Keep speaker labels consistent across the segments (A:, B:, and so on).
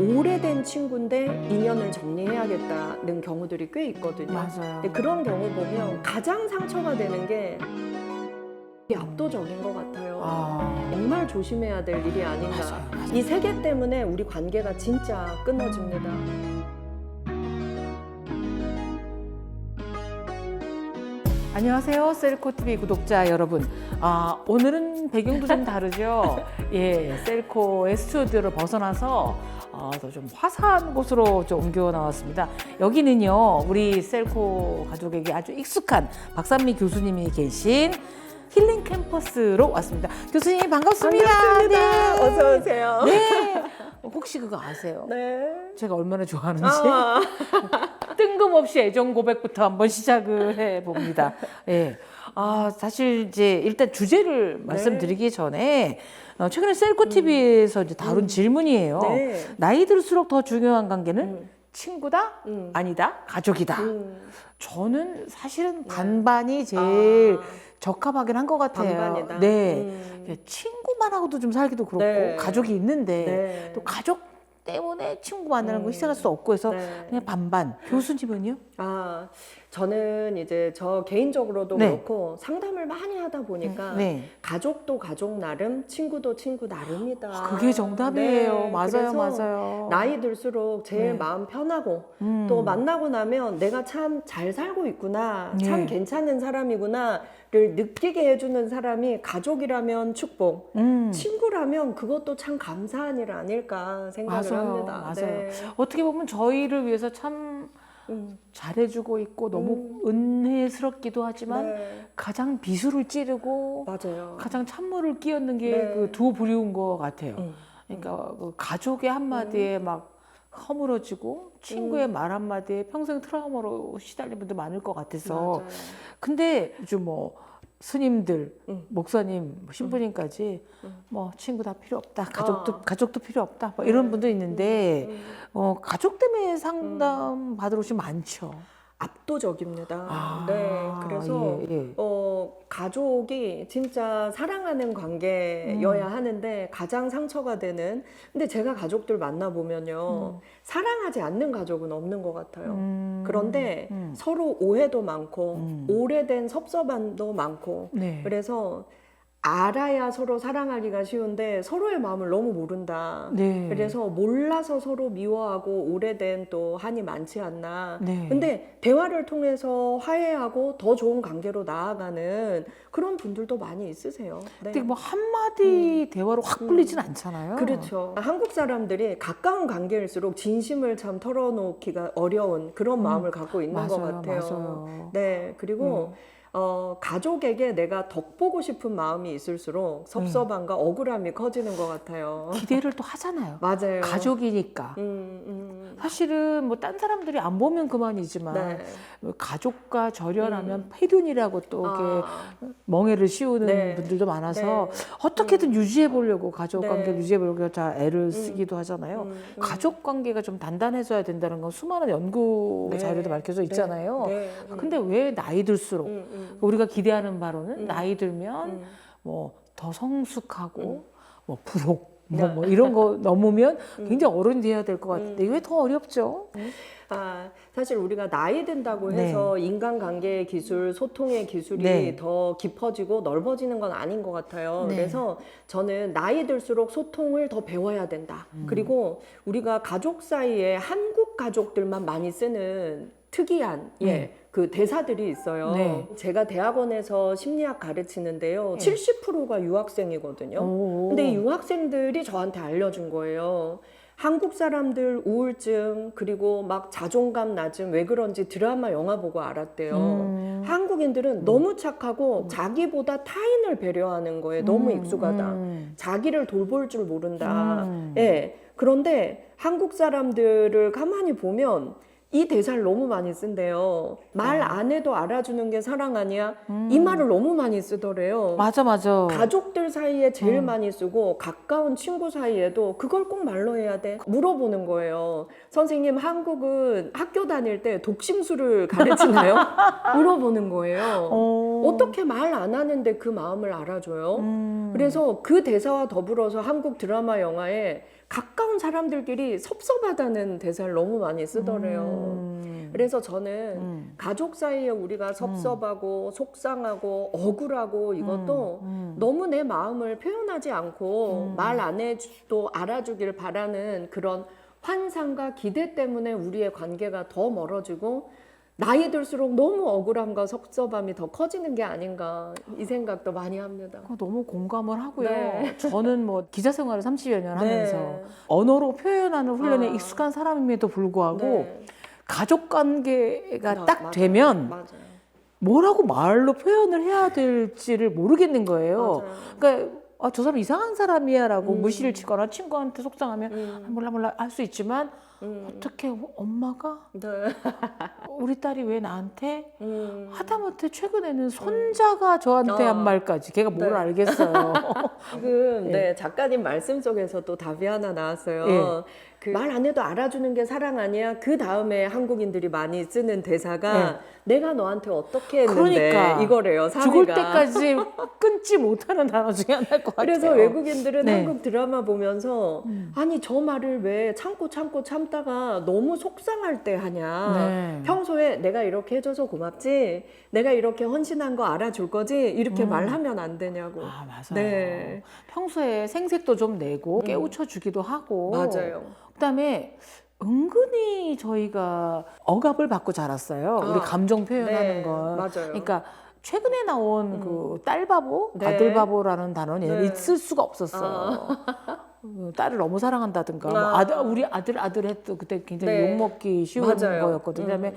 A: 오래된 친구인데 인연을 정리해야겠다는 경우들이 꽤 있거든요.
B: 맞아요.
A: 근데 그런 경우 보면 가장 상처가 되는 게 압도적인 것 같아요. 정말 조심해야 될 일이 아닌가.
B: 맞아요.
A: 이 세계 때문에 우리 관계가 진짜 끊어집니다.
B: 안녕하세요, 셀코TV 구독자 여러분. 오늘은 배경도 좀 다르죠. 예, 셀코의 스튜디오를 벗어나서 더 좀 화사한 곳으로 좀 옮겨 나왔습니다. 여기는요, 우리 셀코 가족에게 아주 익숙한 박산미 교수님이 계신 힐링 캠퍼스로 왔습니다. 교수님 반갑습니다.
A: 반갑습니다.
B: 네.
A: 어서 오세요.
B: 네. 혹시 그거 아세요?
A: 네.
B: 제가 얼마나 좋아하는지. 뜬금없이 애정 고백부터 한번 시작을 해봅니다. 예. 사실 이제 일단 주제를 말씀드리기 전에 최근에 셀코TV에서 이제 다룬 질문이에요.
A: 네.
B: 나이 들수록 더 중요한 관계는 친구다? 아니다? 가족이다? 저는 사실은 반반이 제일 적합하긴 한 것 같아요.
A: 반반이다.
B: 네. 친구만하고도 좀 살기도 그렇고
A: 네.
B: 가족이 있는데
A: 네.
B: 또 가족 때문에 친구 만나는 거 희생할 수 없고 해서
A: 네.
B: 그냥 반반. 교수님은요?
A: 저는 이제 저 개인적으로도
B: 네.
A: 그렇고 상담을 많이 하다 보니까
B: 네.
A: 가족도 가족 나름, 친구도 친구 나름이다.
B: 그게 정답이에요.
A: 네,
B: 맞아요,
A: 그래서
B: 맞아요.
A: 나이 들수록 제일
B: 네.
A: 마음 편하고 또 만나고 나면 내가 참 잘 살고 있구나,
B: 네.
A: 참 괜찮은 사람이구나를 느끼게 해주는 사람이 가족이라면 축복, 친구라면 그것도 참 감사한 일 아닐까 생각을
B: 맞아요,
A: 합니다.
B: 맞아요.
A: 네.
B: 어떻게 보면 저희를 위해서 참 잘해주고 있고 너무 은혜스럽기도 하지만
A: 네.
B: 가장 비수를 찌르고
A: 맞아요.
B: 가장 찬물을 끼얹는 게
A: 네.
B: 그 두 부류인 것 같아요. 그러니까 그 가족의 한마디에 막 허물어지고 친구의 말 한마디에 평생 트라우마로 시달린 분들 많을 것 같아서.
A: 맞아요.
B: 근데 요즘 뭐 스님들, 목사님, 신부님까지 뭐 친구 다 필요 없다, 가족도 필요 없다, 뭐 이런 분도 있는데 가족 때문에 상담 받으러 오시면 많죠.
A: 압도적입니다. 네, 그래서
B: 예.
A: 가족이 진짜 사랑하는 관계여야 하는데 가장 상처가 되는. 근데 제가 가족들 만나보면요, 사랑하지 않는 가족은 없는 것 같아요. 그런데 서로 오해도 많고 오래된 섭섭함도 많고.
B: 네.
A: 그래서 알아야 서로 사랑하기가 쉬운데 서로의 마음을 너무 모른다.
B: 네.
A: 그래서 몰라서 서로 미워하고 오래된 또 한이 많지 않나.
B: 네.
A: 근데 대화를 통해서 화해하고 더 좋은 관계로 나아가는 그런 분들도 많이 있으세요. 네.
B: 근데 뭐 한마디 대화로 확 풀리진 않잖아요.
A: 그렇죠. 한국 사람들이 가까운 관계일수록 진심을 참 털어놓기가 어려운 그런 마음을 갖고 있는 것
B: 맞아요,
A: 같아요.
B: 맞아요.
A: 네, 그리고 가족에게 내가 덕보고 싶은 마음이 있을수록 섭섭함과 억울함이 커지는 것 같아요.
B: 기대를 또 하잖아요.
A: 맞아요.
B: 가족이니까. 사실은 뭐 딴 사람들이 안 보면 그만이지만
A: 네.
B: 가족과 절연하면 패륜이라고 또 이렇게 멍해를 씌우는
A: 네.
B: 분들도 많아서
A: 네.
B: 어떻게든 유지해 보려고 가족
A: 네.
B: 관계를 유지해 보려고 다 애를 쓰기도 하잖아요. 가족 관계가 좀 단단해져야 된다는 건 수많은 연구
A: 네.
B: 자료도 밝혀져 있잖아요.
A: 네.
B: 근데 왜 나이 들수록 우리가 기대하는 바로는 나이 들면 뭐 더 성숙하고 뭐 부록 뭐 이런 거 넘으면 굉장히 어른이 돼야 될 것 같은데 이게 왜 더 어렵죠?
A: 사실 우리가 나이 든다고 해서 인간관계의 기술, 소통의 기술이
B: 네.
A: 더 깊어지고 넓어지는 건 아닌 것 같아요.
B: 네.
A: 그래서 저는 나이 들수록 소통을 더 배워야 된다. 그리고 우리가 가족 사이에 한국 가족들만 많이 쓰는 특이한 그 대사들이 있어요.
B: 네.
A: 제가 대학원에서 심리학 가르치는데요. 70%가 유학생이거든요. 근데 이 유학생들이 저한테 알려준 거예요. 한국 사람들 우울증 그리고 막 자존감 낮음 왜 그런지 드라마 영화 보고 알았대요. 한국인들은 너무 착하고 자기보다 타인을 배려하는 거에 너무 익숙하다. 자기를 돌볼 줄 모른다. 예. 그런데 한국 사람들을 가만히 보면 이 대사를 너무 많이 쓴대요. 말 안 해도 알아주는 게 사랑 아니야? 이 말을 너무 많이 쓰더래요.
B: 맞아.
A: 가족들 사이에 제일 많이 쓰고 가까운 친구 사이에도 그걸 꼭 말로 해야 돼? 물어보는 거예요. 선생님, 한국은 학교 다닐 때 독심술을 가르치나요? 물어보는 거예요. 어떻게 말 안 하는데 그 마음을 알아줘요? 그래서 그 대사와 더불어서 한국 드라마 영화에 가까운 사람들끼리 섭섭하다는 대사를 너무 많이 쓰더래요. 그래서 저는 가족 사이에 우리가 섭섭하고 속상하고 억울하고 이것도 너무 내 마음을 표현하지 않고 말 안 해도 알아주길 바라는 그런 환상과 기대 때문에 우리의 관계가 더 멀어지고 나이 들수록 너무 억울함과 섭섭함이 더 커지는 게 아닌가 이 생각도 많이 합니다.
B: 너무 공감을 하고요.
A: 네.
B: 저는 뭐 기자 생활을 30여 년 하면서
A: 네.
B: 언어로 표현하는 훈련에 익숙한 사람임에도 불구하고
A: 네.
B: 가족 관계가 딱
A: 맞아요.
B: 되면
A: 맞아요.
B: 뭐라고 말로 표현을 해야 될지를 모르겠는 거예요.
A: 맞아요.
B: 그러니까 저 사람 이상한 사람이야라고 무시를 치거나 친구한테 속상하면 몰라 할 수 있지만 어떻게 엄마가
A: 네.
B: 우리 딸이 왜 나한테 하다못해 최근에는 손자가 저한테 한 말까지 걔가 뭘
A: 네.
B: 알겠어요.
A: 지금 네, 작가님 말씀 속에서 또 답이 하나 나왔어요.
B: 예.
A: 말 안 해도 알아주는 게 사랑 아니야? 그 다음에 한국인들이 많이 쓰는 대사가 내가 너한테 어떻게 했는데
B: 그러니까
A: 이거래요. 3위가.
B: 죽을 때까지 끊지 못하는 단어 중에 하나일 것 같아요.
A: 그래서 외국인들은
B: 네.
A: 한국 드라마 보면서 아니 저 말을 왜 참고 참다가 너무 속상할 때 하냐.
B: 네.
A: 평소에 내가 이렇게 해줘서 고맙지, 내가 이렇게 헌신한 거 알아줄 거지 이렇게 말하면 안 되냐고.
B: 맞아요.
A: 네.
B: 평소에 생색도 좀 내고 깨우쳐 주기도 하고.
A: 맞아요.
B: 그다음에 은근히 저희가 억압을 받고 자랐어요. 우리 감정 표현하는
A: 네,
B: 건.
A: 맞아요.
B: 그러니까 최근에 나온 그 딸바보,
A: 네.
B: 아들바보라는 단어는
A: 네.
B: 있을 수가 없었어요. 딸을 너무 사랑한다든가 뭐 우리 아들 했도 그때 굉장히
A: 네.
B: 욕먹기 쉬운
A: 맞아요.
B: 거였거든요. 그다음에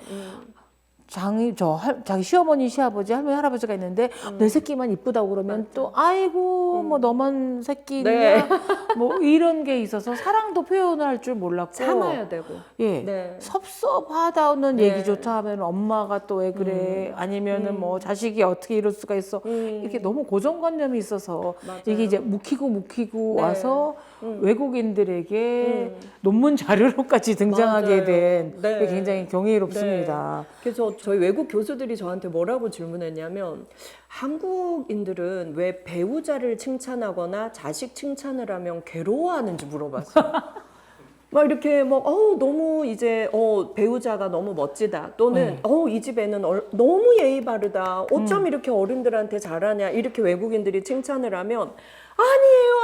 B: 자기 시어머니 시아버지 할머니 할아버지가 있는데 내 새끼만 이쁘다고 그러면 또 아이고 뭐 너만 새끼냐
A: 네.
B: 뭐 이런 게 있어서 사랑도 표현을 할 줄 몰랐고
A: 참아야 되고.
B: 예
A: 네.
B: 섭섭하다는
A: 네.
B: 얘기 좋다 하면 엄마가 또 왜 그래 아니면은 뭐 자식이 어떻게 이럴 수가 있어 이렇게 너무 고정관념이 있어서
A: 맞아요.
B: 이게 이제 묵히고
A: 네.
B: 와서 외국인들에게 논문 자료로까지 등장하게
A: 맞아요.
B: 된
A: 네.
B: 게 굉장히 경이롭습니다.
A: 그래서 저희 외국 교수들이 저한테 뭐라고 질문했냐면 한국인들은 왜 배우자를 칭찬하거나 자식 칭찬을 하면 괴로워하는지 물어봤어요. 막 이렇게 뭐 너무 이제 배우자가 너무 멋지다 또는 이 집에는 너무 예의 바르다 어쩜 이렇게 어른들한테 잘하냐 이렇게 외국인들이 칭찬을 하면 아니에요.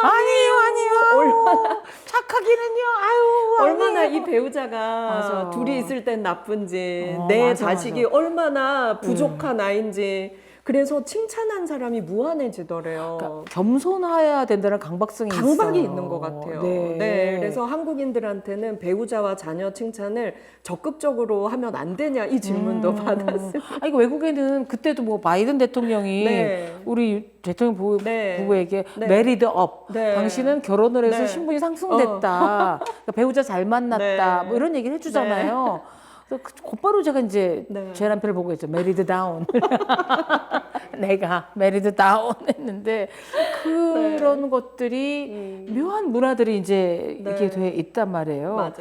A: 얼마나
B: 착하기는요. 아유,
A: 얼마나
B: 아니에요.
A: 이 배우자가
B: 맞아.
A: 둘이 있을 땐 나쁜지 내
B: 맞아,
A: 자식이 얼마나 부족한 아이인지 그래서 칭찬한 사람이 무한해지더래요.
B: 그러니까 겸손해야 된다는 강박성이
A: 강박이
B: 있어요.
A: 있는 것 같아요.
B: 네.
A: 네, 그래서 한국인들한테는 배우자와 자녀 칭찬을 적극적으로 하면 안 되냐 이 질문도 받았습니다.
B: 이거 외국에는 그때도 뭐 바이든 대통령이
A: 네.
B: 우리 대통령
A: 네.
B: 부부에게
A: 네.
B: 메리드 업,
A: 네.
B: 당신은 결혼을 해서
A: 네.
B: 신분이 상승됐다, 그러니까 배우자 잘 만났다,
A: 네.
B: 뭐 이런 얘기를 해주잖아요. 그래서 곧바로 제가 이제
A: 네.
B: 제 남편을 보고 있죠. 메리드 다운. 내가 메리드 다운 했는데 그런 것들이 묘한 문화들이 이제 이렇게 돼 있단 말이에요.
A: 맞아요.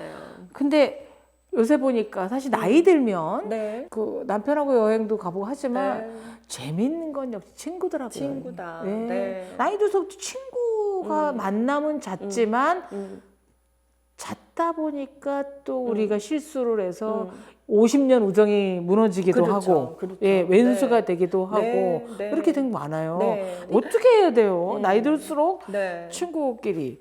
B: 근데 요새 보니까 사실 나이 들면
A: 네.
B: 그 남편하고 여행도 가보고 하지만
A: 네.
B: 재밌는 건 역시 친구더라고요.
A: 친구다.
B: 네.
A: 네.
B: 나이 들어서부터 친구가 만남은 잦지만 잦다 보니까 또 우리가 실수를 해서 50년 우정이 무너지기도
A: 그렇죠.
B: 하고
A: 그렇죠.
B: 예, 왼수가
A: 네.
B: 되기도 하고
A: 네. 네.
B: 그렇게 된 게 많아요.
A: 네.
B: 어떻게 해야 돼요? 나이 들수록
A: 네.
B: 친구끼리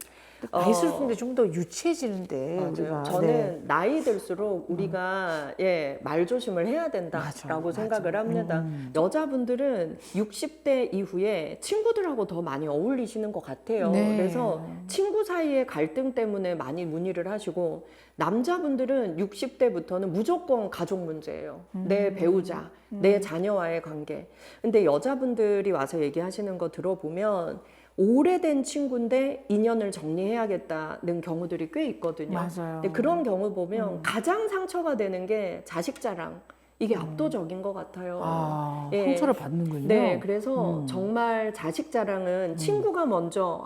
B: 나이 들수록 좀 더 유치해지는데
A: 맞아요.
B: 우리가
A: 저는
B: 네.
A: 나이 들수록 우리가 말조심을 해야 된다라고
B: 맞아.
A: 생각을 합니다. 여자분들은 60대 이후에 친구들하고 더 많이 어울리시는 것 같아요.
B: 네.
A: 그래서 친구 사이의 갈등 때문에 많이 문의를 하시고 남자분들은 60대부터는 무조건 가족 문제예요. 내 배우자, 내 자녀와의 관계. 근데 여자분들이 와서 얘기하시는 거 들어보면 오래된 친구인데 인연을 정리해야겠다는 경우들이 꽤 있거든요.
B: 맞아요.
A: 근데 그런 경우 보면 가장 상처가 되는 게 자식 자랑. 이게 압도적인 것 같아요.
B: 아,
A: 예.
B: 상처를 받는군요.
A: 네, 그래서 정말 자식 자랑은 친구가 먼저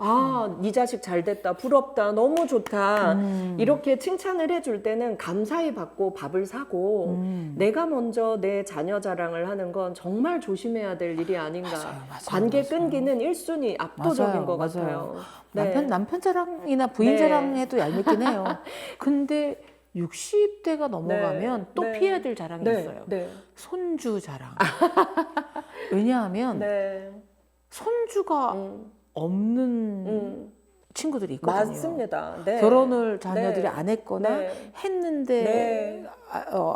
A: 네 자식 잘 됐다, 부럽다, 너무 좋다 이렇게 칭찬을 해줄 때는 감사히 받고 밥을 사고 내가 먼저 내 자녀 자랑을 하는 건 정말 조심해야 될 일이 아닌가.
B: 맞아요.
A: 관계 끊기는 1순위 압도적인
B: 맞아요.
A: 것
B: 맞아요.
A: 같아요. 네.
B: 남편 자랑이나 부인
A: 네.
B: 자랑해도 얄밉긴 해요. 근데 60대가 넘어가면
A: 네.
B: 또
A: 네.
B: 피해야 될 자랑이
A: 네.
B: 있어요.
A: 네.
B: 손주 자랑. 왜냐하면
A: 네.
B: 손주가 없는 친구들이 있거든요.
A: 맞습니다. 네.
B: 결혼을 자녀들이
A: 네.
B: 안 했거나
A: 네.
B: 했는데
A: 네.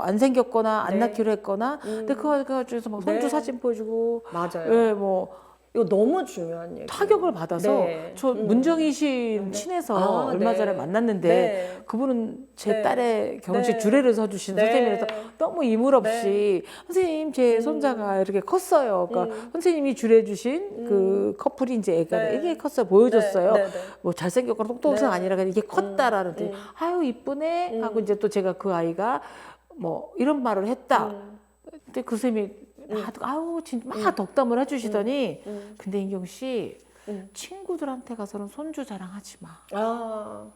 B: 안 생겼거나 안
A: 네.
B: 낳기로 했거나 근데 그거 중에서 막 손주
A: 네.
B: 사진 보여주고
A: 맞아요.
B: 예, 뭐
A: 이거 너무 중요한 얘기예요.
B: 타격을 받아서
A: 네.
B: 저 문정희 씨
A: 네.
B: 친해서
A: 아,
B: 얼마
A: 네.
B: 전에 만났는데
A: 네.
B: 그분은 제
A: 네.
B: 딸의 결혼식
A: 네.
B: 주례를 서주신
A: 네.
B: 선생님이라서 너무 이물 없이 선생님 제 손자가 이렇게 컸어요. 그러니까 선생님이 주례 주신 그 커플이 이제 애가
A: 네.
B: 이게 컸어요. 보여줬어요.
A: 네. 네. 네.
B: 뭐 잘생겼거나 똑똑해서
A: 네.
B: 아니라 그냥 이게 컸다라는 데 아유 이쁘네 하고 이제 또 제가 그 아이가 뭐 이런 말을 했다. 근데 그 선생님이 아우 진짜 막 덕담을 해주시더니 근데 인경 씨 친구들한테 가서는 손주 자랑하지 마.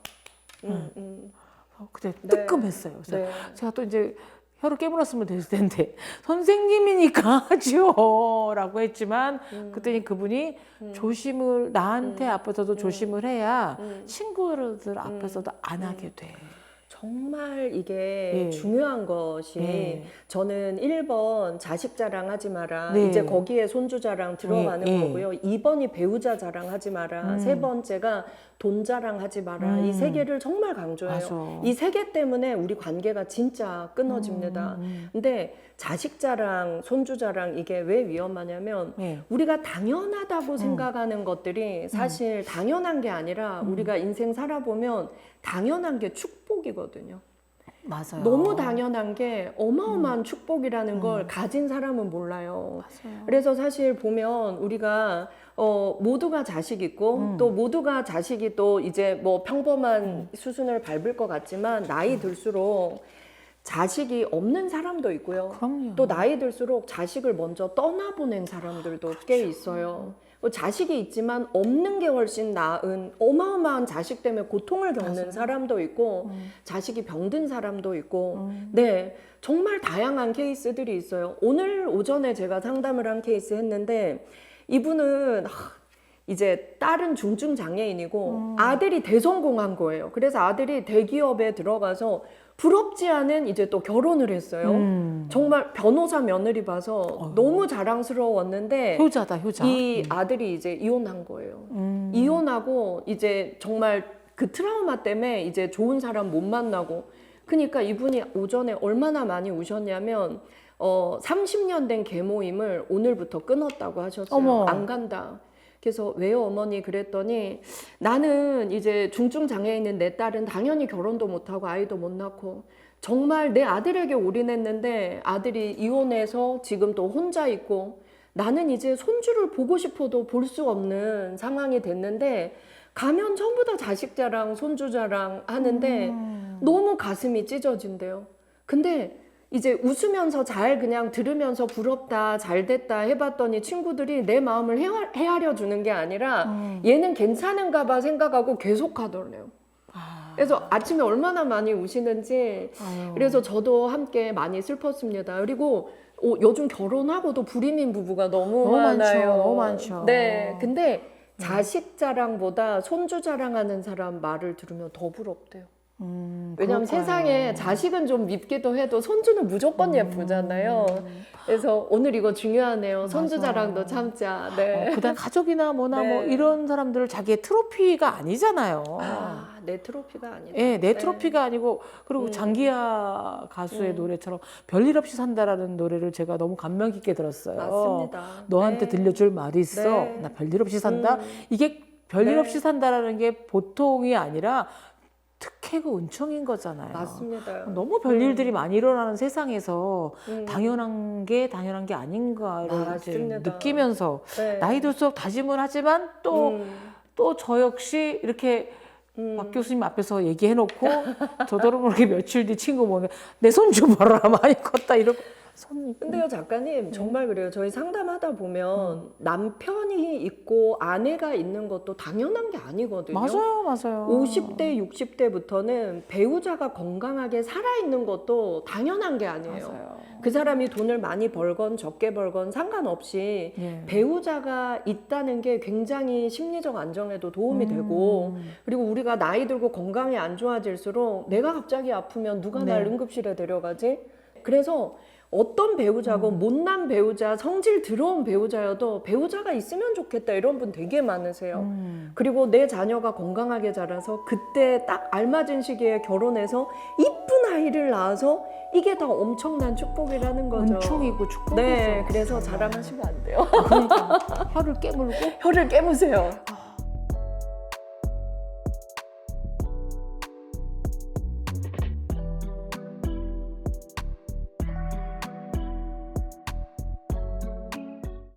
B: 그때
A: 네.
B: 뜨끔했어요. 그래서
A: 네.
B: 제가 또 이제 혀를 깨물었으면 됐을 텐데 선생님이니까 하죠라고 했지만 그랬더니 그분이 조심을 나한테 앞에서도 조심을 해야 친구들 앞에서도 안 하게 돼.
A: 정말 이게
B: 예.
A: 중요한 것이
B: 예.
A: 저는 1번 자식 자랑하지 마라.
B: 네.
A: 이제 거기에 손주 자랑 들어가는
B: 예.
A: 거고요. 2번이 배우자 자랑하지 마라. 세 번째가 돈 자랑하지 마라. 이 세 개를 정말 강조해요.
B: 맞아.
A: 이 세 개 때문에 우리 관계가 진짜 끊어집니다. 근데 자식 자랑, 손주 자랑 이게 왜 위험하냐면
B: 예.
A: 우리가 당연하다고 생각하는 것들이 사실 당연한 게 아니라 우리가 인생 살아보면 당연한 게 축복이거든요.
B: 맞아요.
A: 너무 당연한 게 어마어마한 축복이라는 걸 가진 사람은 몰라요.
B: 맞아요.
A: 그래서 사실 보면 우리가 모두가 자식 있고 또 모두가 자식이 또 이제 뭐 평범한 수순을 밟을 것 같지만 나이 들수록 자식이 없는 사람도 있고요.
B: 그럼요.
A: 또 나이 들수록 자식을 먼저 떠나보낸 사람들도 꽤 있어요. 자식이 있지만 없는 게 훨씬 나은 어마어마한 자식 때문에 고통을 겪는 사람도 있고 자식이 병든 사람도 있고 네 정말 다양한 케이스들이 있어요. 오늘 오전에 제가 상담을 한 케이스 했는데 이분은 이제 딸은 중증 장애인이고 아들이 대성공한 거예요. 그래서 아들이 대기업에 들어가서 부럽지 않은 이제 또 결혼을 했어요. 정말 변호사 며느리 봐서 너무 자랑스러웠는데
B: 효자다 효자.
A: 이 아들이 이제 이혼한 거예요. 이혼하고 이제 정말 그 트라우마 때문에 이제 좋은 사람 못 만나고 그러니까 이분이 오전에 얼마나 많이 우셨냐면 30년 된 계모임을 오늘부터 끊었다고 하셨어요.
B: 어머.
A: 안 간다. 그래서 왜요 어머니 그랬더니 나는 이제 중증 장애인인 내 딸은 당연히 결혼도 못하고 아이도 못 낳고 정말 내 아들에게 올인했는데 아들이 이혼해서 지금 또 혼자 있고 나는 이제 손주를 보고 싶어도 볼 수 없는 상황이 됐는데 가면 전부 다 자식 자랑 손주 자랑 하는데 너무 가슴이 찢어진대요. 근데 이제 웃으면서 잘 그냥 들으면서 부럽다 잘 됐다 해봤더니 친구들이 내 마음을 헤아려 주는 게 아니라 얘는 괜찮은가 봐 생각하고 계속 하더래요. 그래서 아침에 얼마나 많이 우시는지 그래서 저도 함께 많이 슬펐습니다. 그리고 요즘 결혼하고도 불임인 부부가 너무 많아요.
B: 너무 많죠.
A: 네, 근데 자식 자랑보다 손주 자랑하는 사람 말을 들으면 더 부럽대요. 왜냐하면
B: 그럴까요?
A: 세상에 자식은 좀 밉기도 해도 손주는 무조건 예쁘잖아요. 그래서 오늘 이거 중요하네요. 손주
B: 맞아.
A: 자랑도 참자. 네.
B: 그다음 가족이나 뭐나
A: 네.
B: 뭐 이런 사람들을 자기의 트로피가 아니잖아요.
A: 내 트로피가 아니다.
B: 예, 내 트로피가 아니고 그리고 장기하 가수의 노래처럼 별일 없이 산다라는 노래를 제가 너무 감명 깊게 들었어요.
A: 맞습니다.
B: 너한테
A: 네.
B: 들려줄 말이 있어.
A: 네.
B: 나 별일 없이 산다. 이게 별일
A: 네.
B: 없이 산다라는 게 보통이 아니라 특혜고 은총인 거잖아요.
A: 맞습니다.
B: 너무 별일들이 많이 일어나는 세상에서 당연한 게 아닌가를 이제
A: 맞습니다.
B: 느끼면서
A: 네.
B: 나이 들수록 다짐을 하지만 또 저 역시 이렇게 박 교수님 앞에서 얘기해놓고 저더러 모르게 며칠 뒤 친구 보면 내 손주 봐라 많이 컸다 이러고 손.
A: 근데요 작가님 정말 그래요. 저희 상담하다 보면 남편이 있고 아내가 있는 것도 당연한 게 아니거든요.
B: 맞아요.
A: 50대 60대부터는 배우자가 건강하게 살아있는 것도 당연한 게 아니에요.
B: 맞아요.
A: 그 사람이 돈을 많이 벌건 적게 벌건 상관없이
B: 예.
A: 배우자가 있다는 게 굉장히 심리적 안정에도 도움이 되고, 그리고 우리가 나이 들고 건강이 안 좋아질수록 내가 갑자기 아프면 누가 날
B: 네.
A: 응급실에 데려가지? 그래서 어떤 배우자고 못난 배우자, 성질 더러운 배우자여도 배우자가 있으면 좋겠다 이런 분 되게 많으세요. 그리고 내 자녀가 건강하게 자라서 그때 딱 알맞은 시기에 결혼해서 이쁜 아이를 낳아서 이게 다 엄청난 축복이라는 거죠.
B: 은총이고 축복이죠.
A: 네, 그래서 자랑하시면 안 돼요.
B: 그러니까 혀를 깨물고
A: 혀를 깨무세요.